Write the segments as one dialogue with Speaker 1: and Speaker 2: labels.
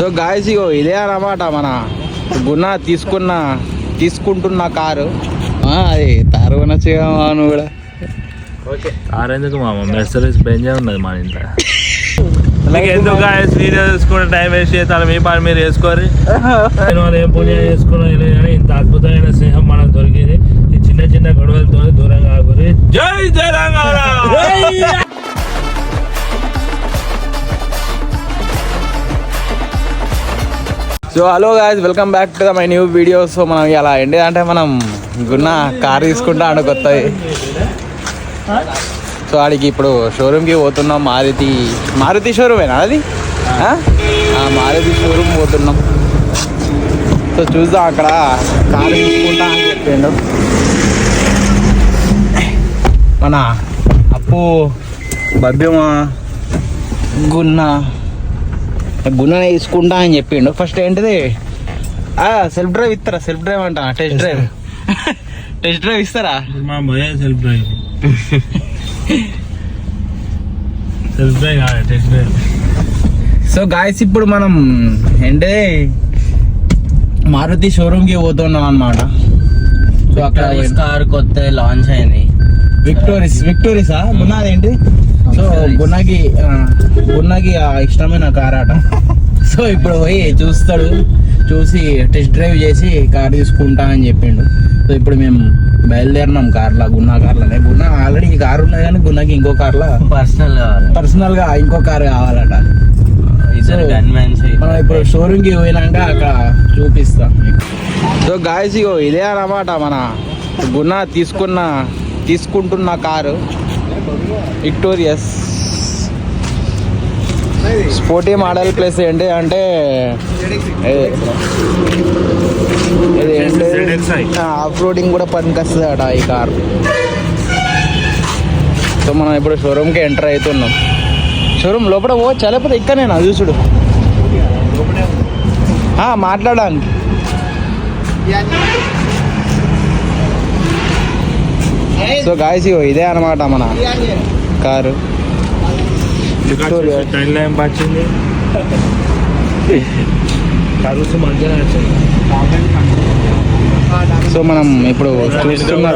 Speaker 1: So guys ఇగో ఇదే అన్నమాట మన గుణ తీసుకుంటున్న కారు. అది తారు కొనొచ్చుగా నువ్వు కూడా.
Speaker 2: ఓకే కారు ఎందుకు మామ, మెర్సిడెస్ బెంజ్ ఉన్నది మన ఇంట్లో. ఎందుకు గాయస్ వీడియో చూసుకుంటే టైం వేస్ట్ చేస్తాను, మీ పని మీరు వేసుకోరు. వాళ్ళు ఏం పూజ చేసుకున్నాం కానీ ఇంత అద్భుతమైన స్నేహం మనకు దొరికింది. ఈ చిన్న చిన్న గొడవలతో దూరంగా ఆగురి. జై Telangana.
Speaker 1: So hello guys, welcome back to my new video. So మనం ఇలా ఏంటిదంటే మనం గున్న కార్ తీసుకుంటా అండి కొత్తది. సో ఆడికి ఇప్పుడు షోరూమ్కి పోతున్నాం. మారుతి షోరూమేనా అది? మారుతి షోరూమ్ పోతున్నాం. సో చూద్దాం అక్కడ కారు తీసుకుంటా అని చెప్పిండు మన అప్పు బభ్యమా గున్న తీసుకుంటా అని చెప్పిండు. ఫస్ట్ ఏంటిది సెల్ఫ్ డ్రైవ్ ఇస్తారా? సెల్ఫ్ డ్రైవ్ అంట, టెస్ట్ డ్రైవ్ ఇస్తారా?
Speaker 2: మా భయ self drive test drive.
Speaker 1: So guys ఇప్పుడు మనం ఏంటి మారుతి షోరూమ్కి పోతున్నాం అన్నమాట. సో అక్కడ
Speaker 3: కార్ కొత్త లాంచ్ అయింది,
Speaker 1: విక్టోరీసా గున్నాది ఏంటి? సో గున్నకి ఇష్టమైన కార్ అట. సో ఇప్పుడు పోయి చూసి టెస్ట్ డ్రైవ్ చేసి కార్ తీసుకుంటా అని చెప్పిండు. సో ఇప్పుడు మేము బయలుదేరినాం కార్లో, గున్నా కార్లోనే. గున్న ఆల్రెడీ ఈ కారు ఉన్నది కానీ గున్నకి ఇంకో కార్లో పర్సనల్ గా ఇంకో కార్ కావాలట. మనం ఇప్పుడు షోరూమ్కి పోయినాక అక్కడ చూపిస్తాం. సో గాయస్ ఇగో ఇదే అన్నమాట మన గున్న తీసుకుంటున్న car, victorious sporty model. Plus ఏంటి అంటే ఆఫ్ రోడింగ్ కూడా పనికొస్తుంది అట ఈ కారు. సో మనం ఇప్పుడు షోరూమ్కి ఎంటర్ అవుతున్నాం. షోరూమ్ లోపల పోవచ్చా లేకపోతే ఇక్కడనేనా చూసుడు మాట్లాడడానికి? సో గాయస్ ఇదే అనమాట మన కారు. సో మనం ఇప్పుడు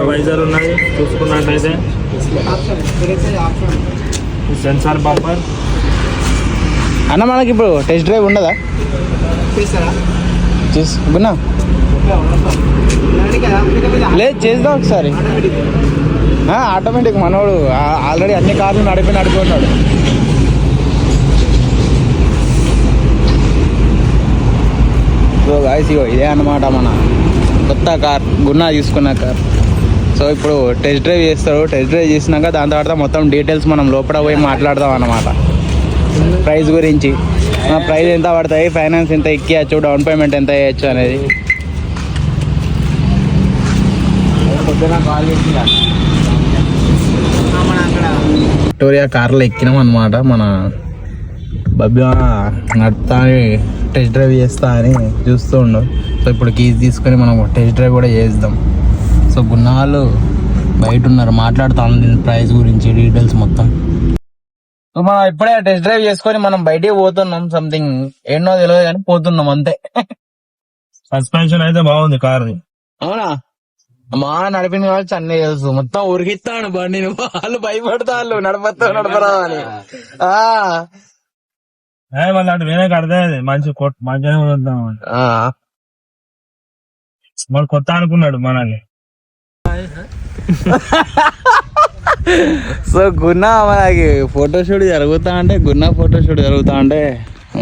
Speaker 2: వైజర్ ఉన్నది చూసుకున్నట్లయితే సెన్సార్ బంపర్
Speaker 1: అన్న. మనకి ఇప్పుడు టెస్ట్ డ్రైవ్ ఉండదా? గున్నా లేదు, చేద్దాం ఒకసారి. ఆటోమేటిక్ మనోడు ఆల్రెడీ అన్ని కార్లు నడుపుకున్నాడు. సో గాయస్ ఇదే అన్నమాట మన కొత్త కార్, గున్నా తీసుకున్న కార్. సో ఇప్పుడు టెస్ట్ డ్రైవ్ చేస్తాడు. టెస్ట్ డ్రైవ్ చేసినాక దాని తర్వాత మొత్తం డీటెయిల్స్ మనం లోపల పోయి మాట్లాడదాం అన్నమాట. ప్రైస్ గురించి, ప్రైస్ ఎంత పడతాయి, ఫైనాన్స్ ఎంత ఎక్కియచ్చు, డౌన్ పేమెంట్ ఎంత వేయచ్చు అనేది. విక్టోరియా కార్లో ఎక్కినాం అనమాట. మన బబ్బి నడుపుతా అని టెస్ట్ డ్రైవ్ చేస్తా అని చూస్తూ ఉండు. సో ఇప్పుడు కీస్ తీసుకొని మనం టెస్ట్ డ్రైవ్ కూడా చేద్దాం. సో గున్నాలు బయట ఉన్నారు, మాట్లాడుతాం దీని ప్రైస్ గురించి డీటెయిల్స్ మొత్తం. సో మనం ఇప్పుడే టెస్ట్ డ్రైవ్ చేసుకొని మనం బయటికి పోతున్నాం. సంథింగ్ ఏంటో తెలియదు కానీ పోతున్నాం అంతే.
Speaker 2: సస్పెన్షన్ అయితే బాగుంది కార్ది.
Speaker 1: అవునా? మా నడిపిన వాళ్ళు అన్నీ తెలుసు, మొత్తం ఉరికిస్తాను బండి. వాళ్ళు భయపడతాళ్ళు నడపరా అని.
Speaker 2: మళ్ళీ అటు వేరే కడతా మంచిగా వాడు కొత్త అనుకున్నాడు మనల్ని.
Speaker 1: సో గున్నా మనకి ఫోటోషూట్ జరుగుతా అంటే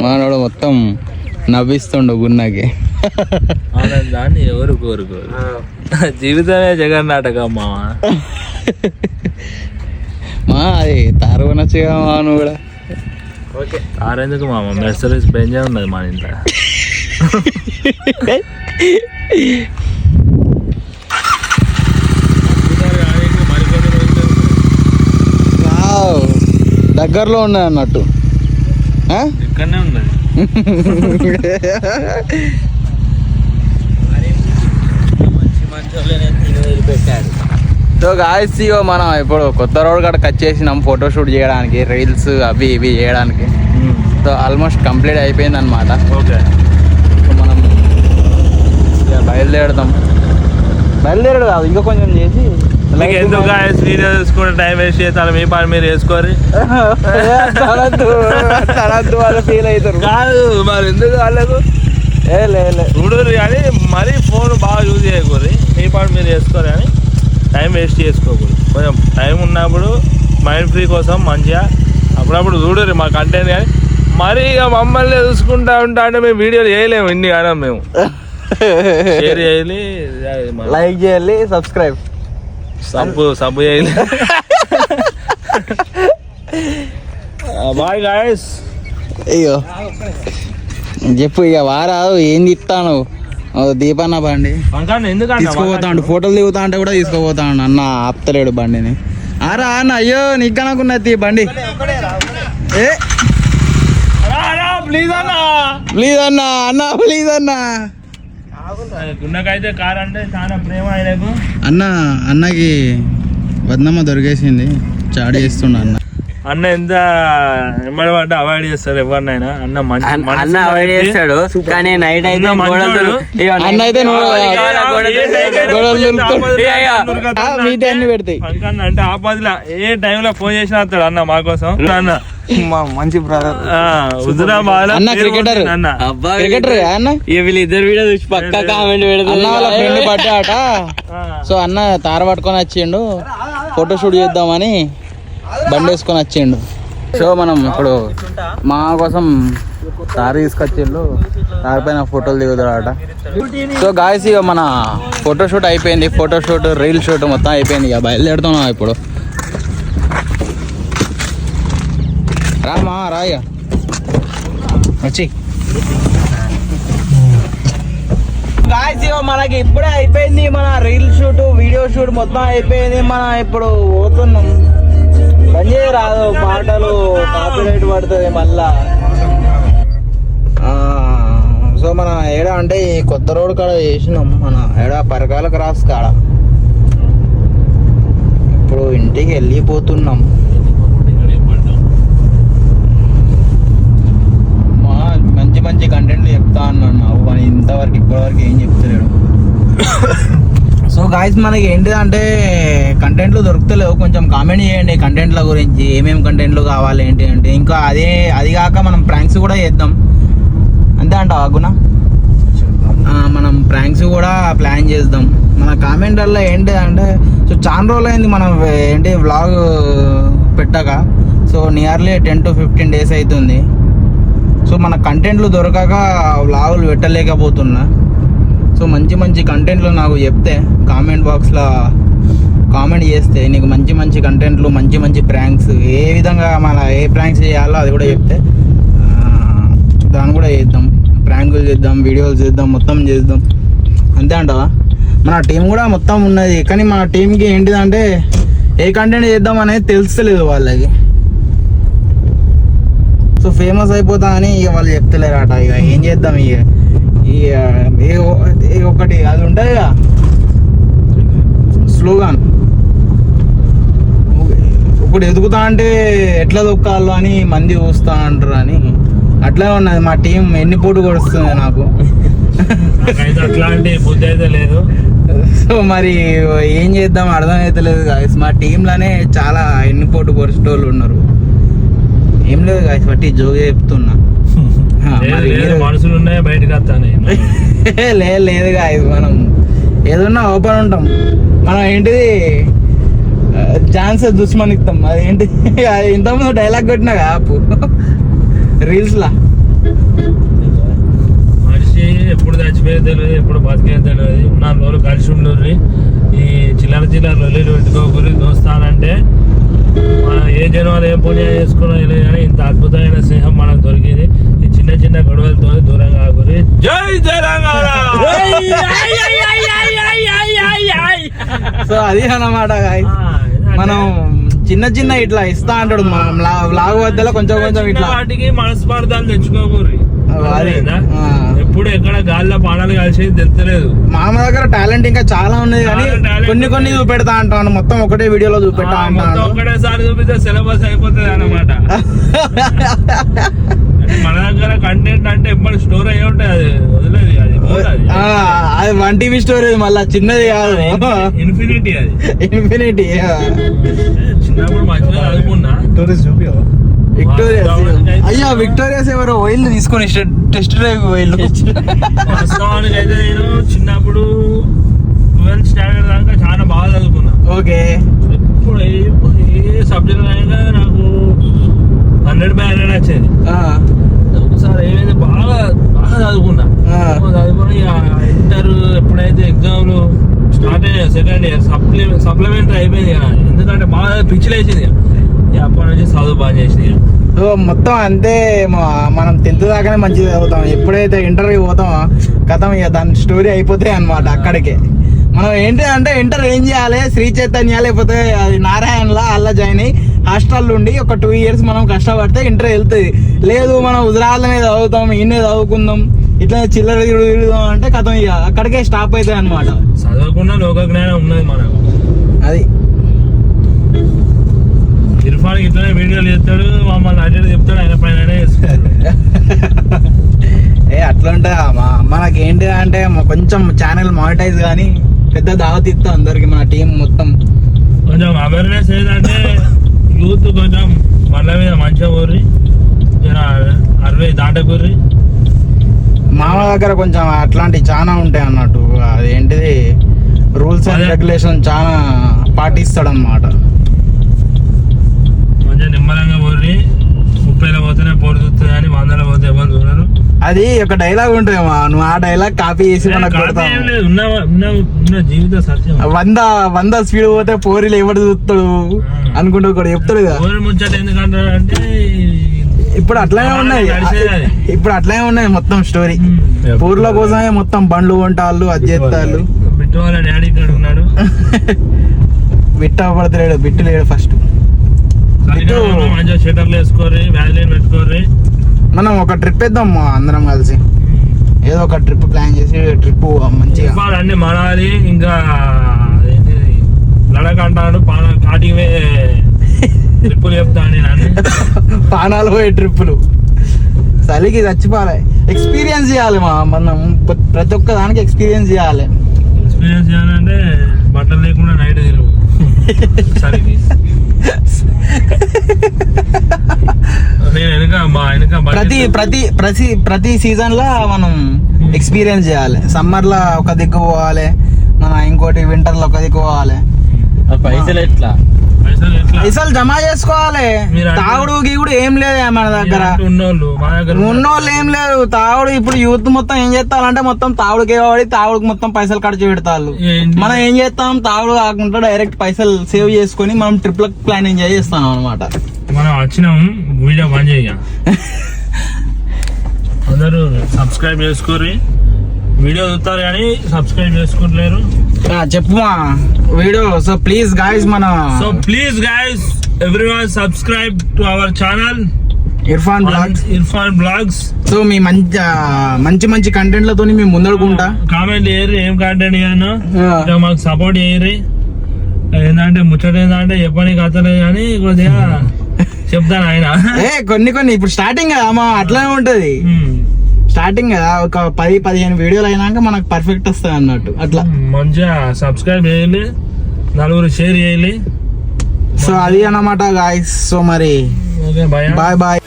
Speaker 1: మనోడు మొత్తం నవ్విస్తుండు గున్నకి.
Speaker 2: దాన్ని ఎవరు కోరుకోరు, జీవితమే జగన్నాటకం మామ.
Speaker 1: అది తారు కొనొచ్చుగా నువ్వు కూడా.
Speaker 2: ఓకే కారు ఎందుకు మామ, మెర్సిడెస్ బెంజ్ ఉన్నది మన ఇంట్లో.
Speaker 1: దగ్గరలో ఉన్నది అన్నట్టు,
Speaker 2: ఇక్కడనే ఉన్నది.
Speaker 1: సో గాయస్ మనం ఇప్పుడు కొత్త రోడ్ కాడ కట్ చేసినాం ఫోటోషూట్ చేయడానికి, రీల్స్ అవి ఇవి చేయడానికి. సో ఆల్మోస్ట్ కంప్లీట్ అయిపోయింది అనమాట.
Speaker 2: ఓకే
Speaker 1: సో మనం ఇక బయలుదేరడు కాదు, ఇంకా కొంచెం చేసి
Speaker 2: మీకు ఎందుకు వీడియో చూసుకుంటే టైం వేస్ట్ చేస్తాను, మీ పని మీరు వేసుకోరు.
Speaker 1: తనద్దు వాళ్ళు ఫీల్ అవుతారు.
Speaker 2: కాదు మరి ఎందుకు వాళ్ళకు చూడు కానీ మరీ ఫోన్ బాగా యూజ్ చేయకూడదు, మీ పని మీరు వేసుకోరు కానీ టైం వేస్ట్ చేసుకోకూడదు. కొంచెం టైం ఉన్నప్పుడు మైండ్ ఫ్రీ కోసం మంచిగా అప్పుడప్పుడు చూడరు మా కంటెంట్. కానీ మరీ ఇక మమ్మల్ని చూసుకుంటా ఉంటా అంటే మేము వీడియోలు చేయలేము ఇన్ని కానీ మేము షేర్ చేయాలి,
Speaker 1: లైక్ చేయాలి, సబ్స్క్రైబ్
Speaker 2: సబ్బు చేయాలి. Bye guys.
Speaker 1: అయ్యో చెప్పు ఇక వారాదు ఏం తిప్తాను దీపన్న బండి తీసుకోపోతాడు, ఫోటోలు దిగుతా అంటే కూడా తీసుకోపోతాడు. అన్న ఆపుతలేడు బండిని. ఆరా అన్న, అయ్యో నీకు అనుకున్నది బండి. ఏ ప్లీజ్ అన్న, ప్లీజ్ అన్న, అన్న ప్లీజ్ అన్న.
Speaker 2: గున్నకైతే కార్ అంటే చాలా ప్రేమ ఆయనకు.
Speaker 1: అన్నకి వద్దమ్మ దొరికేసింది, చాడి చేస్తుండ అన్న
Speaker 2: ఎంత ఎంబడి పడ్డా అవాయిడ్ చేస్తారు ఎవరినైనా. అన్న మంచి
Speaker 3: అన్న అవాయిడ్ చేస్తాడు కానీ నైట్ అయితే
Speaker 1: అన్న అయితే వీటన్ని పెడతాయి
Speaker 2: అంటే ఆపదిలా ఏ టైంలో ఫోన్ చేసినా వస్తాడు అన్న మా కోసం. అన్న
Speaker 1: మంచి బ్రదర్
Speaker 2: అన్న
Speaker 1: క్రికెటర్ అన్న.
Speaker 3: వీళ్ళిద్దరు వీడియో చూసి పక్కా కామెంట్
Speaker 1: అన్న వాళ్ళ ఫ్రెండ్ బర్త్డే అట. సో అన్న తార పట్టుకొని వచ్చిండు, ఫోటోషూట్ చేద్దామని బండి వేసుకొని వచ్చిండు. సో మనం ఇప్పుడు మా కోసం తార తీసుకొచ్చిండు, తార పైన ఫోటోలు దిగుతాడట. సో గాయస్ ఇక మన ఫోటోషూట్ అయిపోయింది, ఫోటోషూట్ రీల్ షూట్ మొత్తం అయిపోయింది. ఇక బయలుదేరుతున్నాం ఇప్పుడు. రామా రాయ వచ్చి గాయస్ ఇక మనకి ఇప్పుడే అయిపోయింది మన రీల్ షూట్, వీడియో షూట్ మొత్తం అయిపోయింది. మనం ఇప్పుడు పోతున్నాం. పని రాదు, పాటలు కాపీరైట్ పడుతుంది మళ్ళా. సో మన ఏడా అంటే ఈ కొత్త రోడ్ కాడ చేసినాం, మన ఏడా పరకాల క్రాస్ కాడ. ఇప్పుడు ఇంటికి వెళ్ళిపోతున్నాం. మంచి మంచి కంటెంట్లు చెప్తా అన్నాను, కానీ ఇంతవరకు ఇప్పటివరకు ఏం చెప్తలేడు. సో గాయస్ మనకి ఏంటిదంటే కంటెంట్లు దొరుకుతలేవు, కొంచెం కామెంట్ చేయండి కంటెంట్ల గురించి, ఏమేమి కంటెంట్లు కావాలి ఏంటి అంటే. ఇంకా అది కాక మనం ప్రాంక్స్ కూడా చేద్దాం, అంతే అంటావా గుణ? మనం ప్రాంక్స్ కూడా ప్లాన్ చేద్దాం. మన కామెంట్ వల్ల ఏంటిదంటే సో చాలా రోజులు అయింది మనం ఏంటి వ్లాగ్ పెట్టక. సో నియర్లీ 10 to 15 days అవుతుంది. సో మన కంటెంట్లు దొరకక వ్లాగులు పెట్టలేకపోతున్నా. సో మంచి మంచి కంటెంట్లు నాకు చెప్తే కామెంట్ బాక్స్లో కామెంట్ చేస్తే నీకు మంచి మంచి కంటెంట్లు, మంచి మంచి ప్రాంక్స్, ఏ విధంగా మన ఏ ప్రాంక్స్ చేయాలో అది కూడా చెప్తే దాన్ని కూడా చేద్దాం. ప్రాంకులు చేద్దాం, వీడియోలు చేద్దాం, మొత్తం చేద్దాం, అంతే అంటావా? మన టీం కూడా మొత్తం ఉన్నది, కానీ మన టీంకి ఏంటిదంటే ఏ కంటెంట్ చేద్దాం అనేది తెలుస్తలేదు వాళ్ళకి. సో ఫేమస్ అయిపోతా అని ఇక వాళ్ళు చెప్తలేరట. ఇక ఏం చేద్దాం, ఇక ఒకటి అది ఉంటుంది కదా స్లోగాన్, ఒకటి ఎదుగుతా అంటే ఎట్లా దొక్కాలో అని మంది చూస్తా అంటారు అని. అట్లా ఉన్నది మా టీం. ఎన్ని పోటు కొడుస్తుంది నాకు,
Speaker 2: అట్లాంటి బుద్ధి అయితే లేదు.
Speaker 1: సో మరి ఏం చేద్దాం అర్థమైతే లేదు గాయస్. మా టీంలోనే చాలా ఎన్ని పోటు కొరిచేటోళ్ళు ఉన్నారు. ఏం లేదు గాయస్, బట్టి జోగే చెప్తున్నా.
Speaker 2: మనసులు ఉన్నాయి బయటకు వస్తాను.
Speaker 1: లేదు గాయస్, మనం ఏదన్నా ఓపెన్ ఉంటాం. మనం ఏంటిది ఛాన్స్ దుష్మనిస్తాం. అది ఏంటి ఇంతకుముందు డైలాగ్ కొట్టినా యాప్ రీల్స్లా.
Speaker 2: మనిషి ఎప్పుడు చచ్చిపోయేది తెలియదు, ఎప్పుడు బతికేది తెలియదు. ఉన్న రోజులు కలిసి ఉండరు. ఈ చిల్లర లొల్లీలు పెట్టుకోకూరి దోస్తానంటే మనం ఏ జనాలు ఏం పుణ్యం చేసుకున్నా కానీ ఇంత అద్భుతమైన స్నేహం మనకు దొరికింది. ఈ చిన్న చిన్న గొడవలతో దూరంగా ఆగురి. జై తెలంగాణ.
Speaker 1: సో అది అన్నమాట గాయస్. మనం చిన్న చిన్న ఇట్లా ఇస్తా అంటాడు వ్లాగ్ మధ్యలో కొంచెం కొంచెం ఇట్లా
Speaker 2: వాటికి మనస్పార్థాలు తెచ్చుకోకూరి. ఎప్పుడు ఎక్కడ గాల్లో పాడాలు కలిసేది తెలుస్తలేదు.
Speaker 1: మామ దగ్గర టాలెంట్ ఇంకా చాలా ఉన్నది, కానీ కొన్ని చూపెడతా అంటాను. మొత్తం ఒకటే వీడియోలో చూపెడతా అంటాను.
Speaker 2: ఒకటేసారి చూపిస్తే సిలబస్ అయిపోతుంది అన్నమాట. అంటే మన దగ్గర కంటెంట్ అంటే ఎప్పుడు స్టోర్ అయ్యి ఉంటాయి, అది వదిలేదు, అది పోతుంది.
Speaker 1: అది 1 TV స్టోరేజ్ మళ్ళా చిన్నది కాదు,
Speaker 2: ఇన్ఫినిటీ అది.
Speaker 1: ఇన్ఫినిటీ.
Speaker 2: చిన్నప్పుడు మంచిగా చదువుకున్నా.
Speaker 1: విక్టోరియా అయ్యా, విక్టోరియాస్ ఎవరో వైల్డ్ తీసుకొని టెస్ట్ డ్రైవ్ వైల్డ్.
Speaker 2: వాస్తవానికి అయితే నేను చిన్నప్పుడు 12th స్టాండర్డ్ దాకా చాలా బాగా చదువుకున్నా.
Speaker 1: ఓకే.
Speaker 2: ఇప్పుడు ఏ సబ్జెక్ట్ అయినా నాకు 100/100 వచ్చేది. ఒకసారి ఏమైంది, బాగా బాగా చదువుకున్నా. చదువుకుని ఇంటర్ ఎప్పుడైతే ఎగ్జామ్లు స్టార్ట్ అయ్యాయి, సెకండ్ ఇయర్ సప్లిమెంటరీ అయిపోయింది కదా, ఎందుకంటే బాగా పిచ్చిలేసింది. అప్పటి నుంచి చదువు బాగా చేసింది.
Speaker 1: సో మొత్తం అంతే, మనం 10th దాకానే మంచిగా చదువుతాం. ఎప్పుడైతే ఇంటర్వ్యూ పోతామో కథం ఇక దాని స్టోరీ అయిపోతాయి అన్నమాట. అక్కడికే మనం ఏంటి అంటే ఇంటర్ ఏం చేయాలి, శ్రీ చైతన్య లేకపోతే అది నారాయణలా అలా జాయిన్ అయ్యి హాస్టల్ ఉండి ఒక 2 years మనం కష్టపడితే ఇంటర్ వెళ్తుంది. లేదు మనం హుజరాబాద్లోనే చదువుతాం, ఈయనే చదువుకుందాం, ఇట్లా చిల్లర తిరుగుదాం అంటే కథం ఇక అక్కడికే స్టాప్ అవుతాయి అన్నమాట.
Speaker 2: చదవకుండా లోక జ్ఞానం ఉన్నది మనకు.
Speaker 1: అది
Speaker 2: ఇర్ఫాన్ ఇట్లనే వీడియోలు చేస్తాడు, మమ్మల్ని అడ్డెడ్ చెప్తాడు, ఆయన పైన
Speaker 1: అట్లా ఉంటా. మనకి ఏంటి అంటే కొంచెం ఛానల్ మానిటైజ్ కానీ పెద్ద దావత్ ఇస్తాం అందరికి, మన టీం మొత్తం.
Speaker 2: కొంచెం అవేర్నెస్ ఏంటంటే యూత్ కొంచెం బండ్ల మీద మంచిగా పోర్రి, 60 దాటకుర్రి.
Speaker 1: మామ దగ్గర కొంచెం అట్లాంటివి చాలా ఉంటాయి అన్నట్టు. అదేంటిది రూల్స్ అండ్ రెగ్యులేషన్ చాలా పాటిస్తాడు అన్నమాట.
Speaker 2: కొంచెం నిమ్మలంగా పోర్రి, 30లో పోతేనే పోరు చూస్తుంది కానీ 100లో పోతే ఎవరు చూడరు.
Speaker 1: అది ఒక డైలాగ్ ఉంటుంది, నువ్వు ఆ డైలాగ్ కాపీ చేసి మనకు కొడతావు.
Speaker 2: ఉన్న జీవిత సత్యం.
Speaker 1: 100 స్పీడ్ పోతే పోరీలు ఎవడు చూస్తాడు అనుకుంటూ కూడా చెప్తాడు కదా.
Speaker 2: ముచ్చట ఎందుకంటారు అంటే
Speaker 1: ఇప్పుడు అట్లానే ఉన్నాయి, ఇప్పుడు అట్లానే ఉన్నాయి మొత్తం స్టోరీ. పూర్ల కోసమే మొత్తం బండ్లు కొంటాళ్ళు, అది చేస్తాళ్ళు.
Speaker 2: బిట్టు వాళ్ళ డాడీ ఇక్కడ ఉన్నాడు.
Speaker 1: బిట్ట పడతలేడు, బిట్టు లేడు ఫస్ట్.
Speaker 2: మంచిగా షటర్లు వేసుకోర్రి, వ్యాలిన్ పెట్టుకోర్రి.
Speaker 1: మనం ఒక ట్రిప్ వేద్దాం అందరం కలిసి, ఏదో ఒక ట్రిప్ ప్లాన్ చేసి ట్రిప్ మంచిగా
Speaker 2: అన్ని మనాలి, ఇంకా లడక్ అంటాడు, కాటికి ట్రిప్పులు చెప్తాను నేను.
Speaker 1: పానాలు పోయే ట్రిప్పులు చలికి చచ్చిపోవాలి. ఎక్స్పీరియన్స్ చేయాలి మనం, ప్రతి ఒక్క దానికి ఎక్స్పీరియన్స్ చేయాలి.
Speaker 2: ఎక్స్పీరియన్స్ చేయాలంటే బట్టలు లేకుండా నైట్ తిరుగు చలికి.
Speaker 1: ప్రతి సీజన్ లో మనం ఎక్స్పీరియన్స్ చేయాలి. సమ్మర్ లో ఒక దిక్కు పోవాలి, ఇంకోటి వింటర్ లో ఒక దిక్కు పోవాలి.
Speaker 3: పైసలు ఎట్లా
Speaker 1: పైసలు జమ చేసుకోవాలి. తాగుడు గీగుడు ఏం లేదు మన దగ్గర, ఉన్నోళ్ళు ఏం లేదు. తాగుడు ఇప్పుడు యూత్ మొత్తం ఏం చేస్తారంటే మొత్తం తాగుడుకే వాడి తాగుడుకి మొత్తం పైసలు ఖర్చు పెడతారు. మనం ఏం చేస్తాం, తాగుడు కాకుండా డైరెక్ట్ పైసలు సేవ్ చేసుకొని మనం ట్రిప్లకు ప్లాన్ ఎంజాయ్ చేస్తాం అనమాట.
Speaker 2: మనం వచ్చినాం వీడియో బంద్ చేయ, అందరూ సబ్స్క్రైబ్ చేసుకోరు. వీడియో చూస్తారు కానీ సబ్స్క్రైబ్ చేసుకుంటలేరు.
Speaker 1: చెప్పుమా video. So please guys
Speaker 2: everyone subscribe to our channel
Speaker 1: Irfan blogs. So మీ మంచి కంటెంట్ లతో మేము ముందడుకుంటా.
Speaker 2: కామెంట్ చేయరు, ఏం కంటెంట్ చేయను, మాకు సపోర్ట్ చేయరు. ఏంటంటే ముచ్చట ఏంటంటే చెప్పడానికి అతలేదు కానీ కొద్దిగా చెప్తాను ఆయన.
Speaker 1: కొన్ని ఇప్పుడు స్టార్టింగ్ కదా మా అట్లానే ఉంటది. స్టార్టింగ్ కదా, ఒక 10-15 వీడియోలు అయినాక మనకు పర్ఫెక్ట్ వస్తుంది అన్నట్టు. అట్లా
Speaker 2: మంచిగా సబ్స్క్రైబ్ చేయాలి, 4 షేర్ చేయాలి.
Speaker 1: సో అది అన్నమాట గాయ్స్. సో మరి బాయ్ బాయ్.